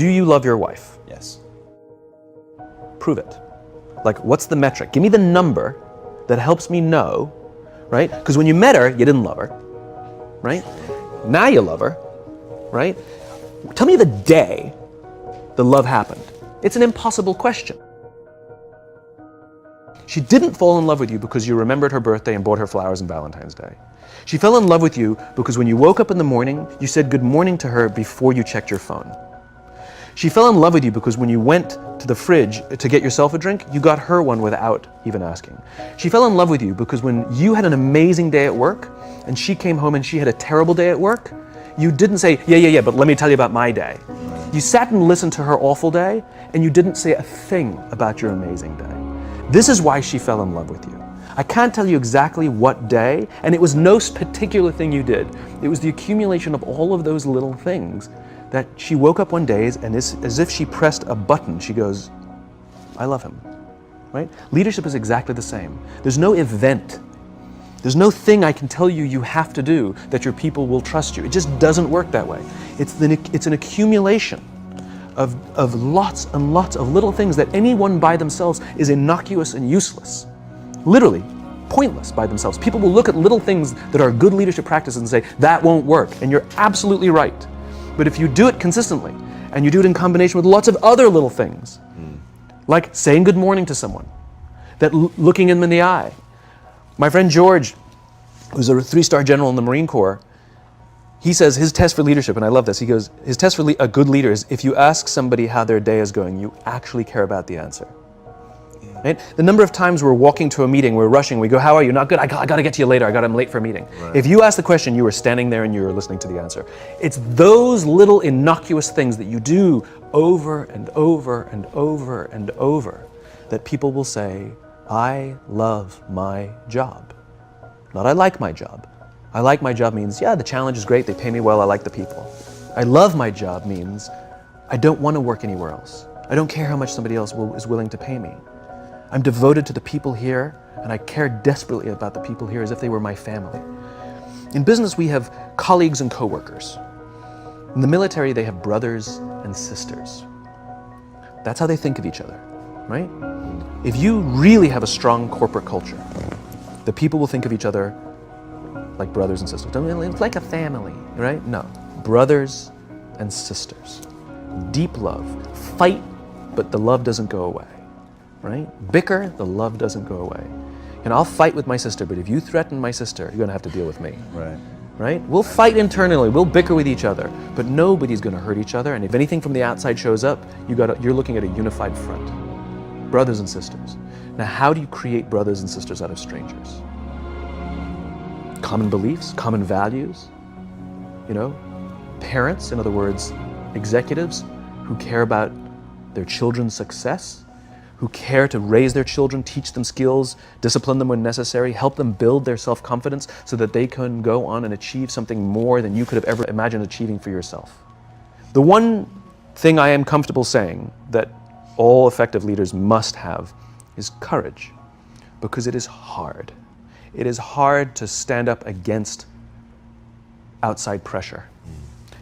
Do you love your wife? Yes. Prove it. Like, what's the metric? Give me the number that helps me know, right? Because when you met her, you didn't love her, right? Now you love her, right? Tell me the day the love happened. It's an impossible question. She didn't fall in love with you because you remembered her birthday and bought her flowers on Valentine's Day. She fell in love with you because when you woke up in the morning, you said good morning to her before you checked your phone. She fell in love with you because when you went to the fridge to get yourself a drink, you got her one without even asking. She fell in love with you because when you had an amazing day at work and she came home and she had a terrible day at work, you didn't say, yeah, but let me tell you about my day. You sat and listened to her awful day and you didn't say a thing about your amazing day. This is why she fell in love with you. I can't tell you exactly what day, and it was no particular thing you did. It was the accumulation of all of those little things that she woke up one day and as if she pressed a button, she goes, I love him, right? Leadership is exactly the same. There's no event. There's no thing I can tell you you have to do that your people will trust you. It just doesn't work that way. It's an accumulation of lots and lots of little things that anyone by themselves is innocuous and useless. Literally, pointless by themselves. People will look at little things that are good leadership practices and say, that won't work, and you're absolutely right. But if you do it consistently, and you do it in combination with lots of other little things, like saying good morning to someone, that looking them in the eye. My friend George, who's a 3-star general in the Marine Corps, he says his test for leadership, and I love this, he goes, his test for a good leader is if you ask somebody how their day is going, you actually care about the answer. Right? The number of times we're walking to a meeting, we're rushing, we go, how are you? Not good, I got to get to you later, I'm late for a meeting. Right. If you ask the question, you were standing there and you were listening to the answer. It's those little innocuous things that you do over and over and over and over that people will say, I love my job. Not I like my job. I like my job means, yeah, the challenge is great, they pay me well, I like the people. I love my job means, I don't want to work anywhere else. I don't care how much somebody else is willing to pay me. I'm devoted to the people here, and I care desperately about the people here as if they were my family. In business, we have colleagues and coworkers. In the military, they have brothers and sisters. That's how they think of each other, right? If you really have a strong corporate culture, the people will think of each other like brothers and sisters. It's like a family, right? No, brothers and sisters. Deep love. Fight, but the love doesn't go away. Right? Bicker, the love doesn't go away. And I'll fight with my sister, but if you threaten my sister, you're gonna have to deal with me. Right. Right? We'll fight internally, we'll bicker with each other, but nobody's gonna hurt each other, and if anything from the outside shows up, you're looking at a unified front. Brothers and sisters. Now, how do you create brothers and sisters out of strangers? Common beliefs, common values, parents, in other words, executives who care about their children's success, who care to raise their children, teach them skills, discipline them when necessary, help them build their self-confidence so that they can go on and achieve something more than you could have ever imagined achieving for yourself. The one thing I am comfortable saying that all effective leaders must have is courage, because it is hard. It is hard to stand up against outside pressure.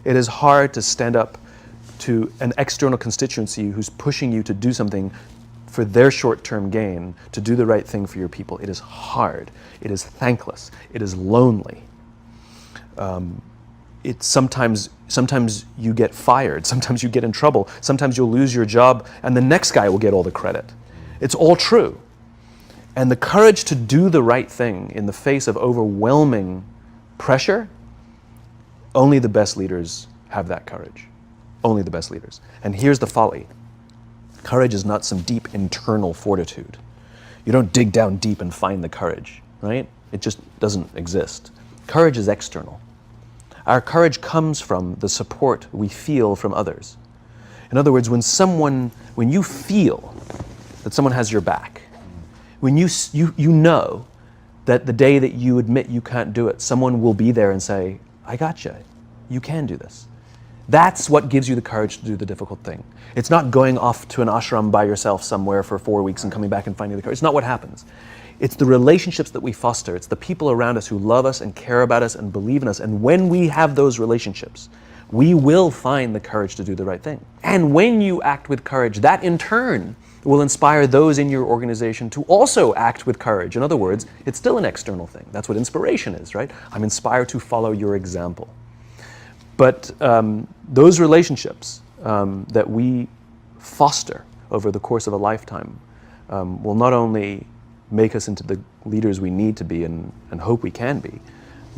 It is hard to stand up to an external constituency who's pushing you to do something for their short-term gain, to do the right thing for your people. It is hard. It is thankless. It is lonely. Sometimes you get fired. Sometimes you get in trouble. Sometimes you'll lose your job and the next guy will get all the credit. It's all true. And the courage to do the right thing in the face of overwhelming pressure, only the best leaders have that courage. Only the best leaders. And here's the folly. Courage is not some deep internal fortitude. You don't dig down deep and find the courage, right? It just doesn't exist. Courage is external. Our courage comes from the support we feel from others. In other words, when you feel that someone has your back, when you know that the day that you admit you can't do it, someone will be there and say, I got you. You can do this. That's what gives you the courage to do the difficult thing. It's not going off to an ashram by yourself somewhere for 4 weeks and coming back and finding the courage. It's not what happens. It's the relationships that we foster. It's the people around us who love us and care about us and believe in us. And when we have those relationships, we will find the courage to do the right thing. And when you act with courage, that in turn will inspire those in your organization to also act with courage. In other words, it's still an external thing. That's what inspiration is, right? I'm inspired to follow your example. But those relationships that we foster over the course of a lifetime will not only make us into the leaders we need to be and hope we can be,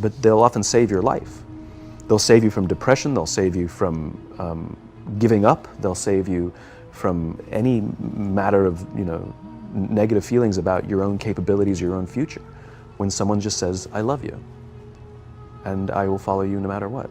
but they'll often save your life. They'll save you from depression, they'll save you from giving up, they'll save you from any matter of negative feelings about your own capabilities, your own future. When someone just says, I love you, and I will follow you no matter what.